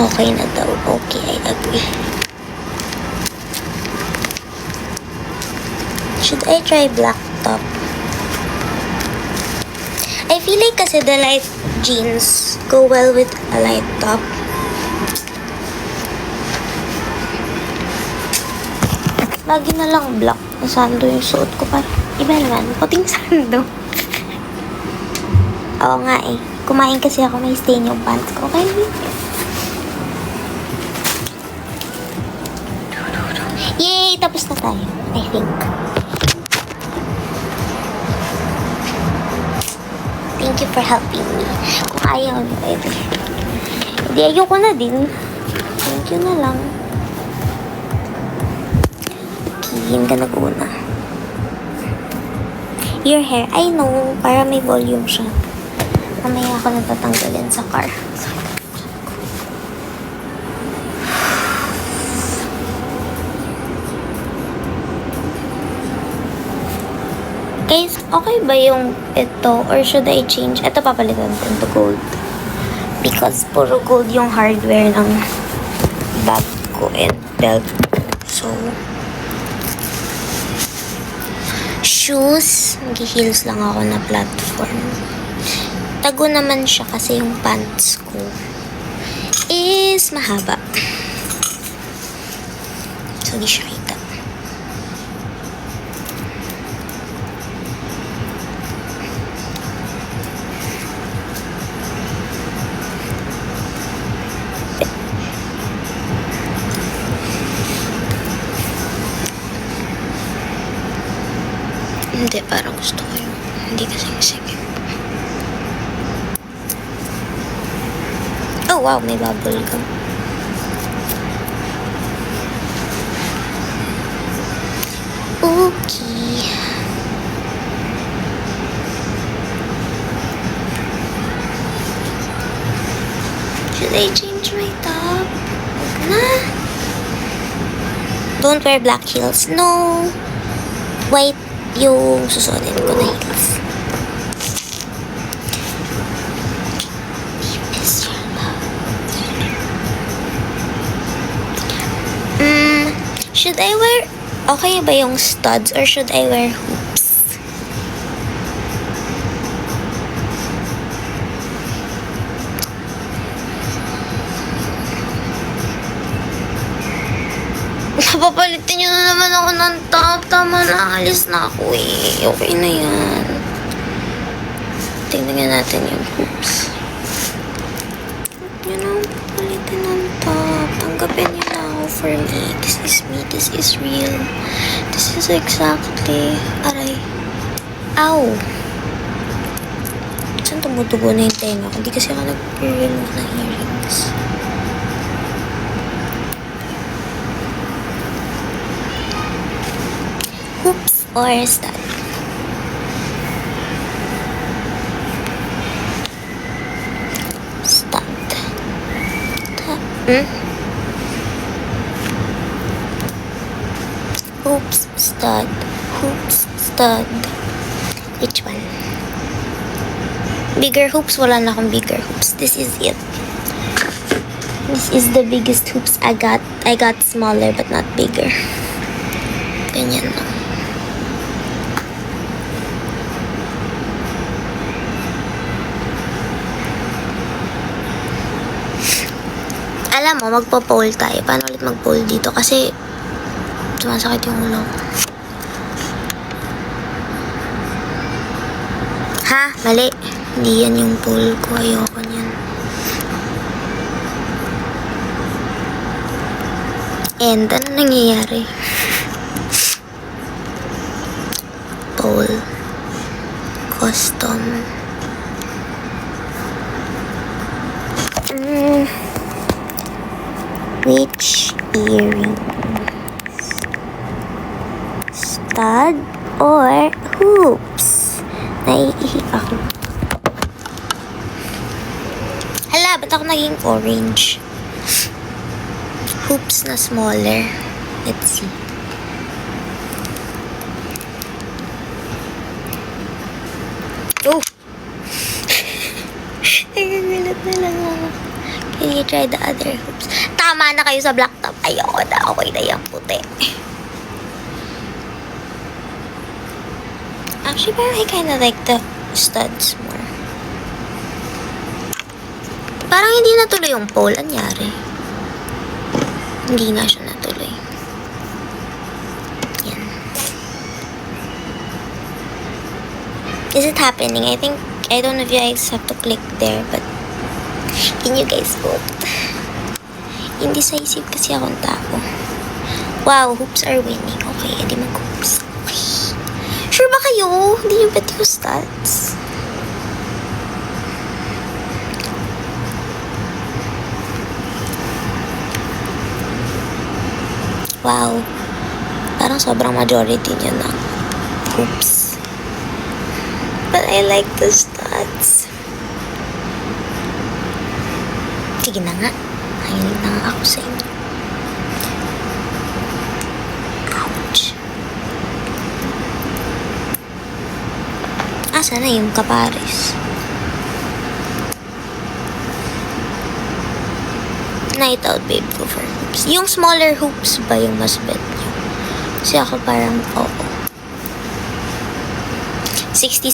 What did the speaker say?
Okay na daw. Okay, I agree. Should I try black top? I feel like kasi the light jeans go well with a light top. Lagi na lang black na sando yung suot ko. Parang iba naman. Puting sando. Oo nga eh. Kumain kasi ako, may stain yung pants ko. Okay. Yay! Tapos na tayo. I think. Thank you for helping me. Kung ayaw nyo, hindi, ayoko na din. Thank you na lang. Kihin ka nag-una. Your hair, I know, para may volume siya. Mamaya ako natatanggalin sa car. Guys, okay ba yung ito? Or should I change? Ito papalitan ko into gold. Because puro gold yung hardware ng bag ko and belt. So, shoes, mag-heels lang ako na platform. Tago naman siya kasi yung pants ko is mahaba. So, di siya kita. Hindi, parang gusto ko yung hindi kasi sige. Oh wow, may bubble gum. Okay. Should I change my top? Huwag na. Don't wear black heels. No. White yung susuotin ko na heels. Should I wear, okay ba yung studs or should I wear hoops? Napapalitin nyo na naman ako ng top. Tama na, alis na ako eh. Okay na yan. Tingnan natin yung hoops. Huwag nyo na papalitin ng top. Tanggapin nyo na ako for me. This is me. This is real. This is exactly... Aray. Ow! Saan tumutubo na yung tenga ko? Hindi kasi ako nag-remove na earrings. Hoops or stud? Stud. Hoops, stud. Hoops, stud. Which one? Bigger hoops? Wala na akong bigger hoops. This is it. This is the biggest hoops I got. I got smaller but not bigger. Ganyan lang. Alam mo, magpo-pole tayo. Paano ulit mag-pole dito? Kasi sumasakit yung ulo. Ha? Mali. Hindi yan yung pole ko. Ayoko niyan. And ano nangyayari? Pole. Custom. Which earring? Stud or hoops? Naiihip ako. Hala, ba't ako naging orange? Hoops na smaller. Let's see. Oh! Nagagulat na lang ako. Can you I tried the other hoops. Tama na kayo sa black top. Ayoko na. Okay na yung puti. Actually, parang I kinda like the studs more. Parang hindi natuloy yung pole. Anyari? Hindi na siya natuloy. Yan. Is it happening? I don't know if you guys have to click there, but can you guys vote? Hindi sa isip kasi akong tao. Wow, hoops are winning. Okay, edi mag-hoops. Okay. Sure ba kayo? Hindi nyo bet yung stats? Wow. Parang sobrang majority niya na. Oops. But I like the stats. Sige na nga. Nahilig na nga ako sa inyo. Ouch. Asa na yung kapares? Night out, babe. Go for hoops. Yung smaller hoops ba yung mas bet nyo? Kasi ako parang, oo. 60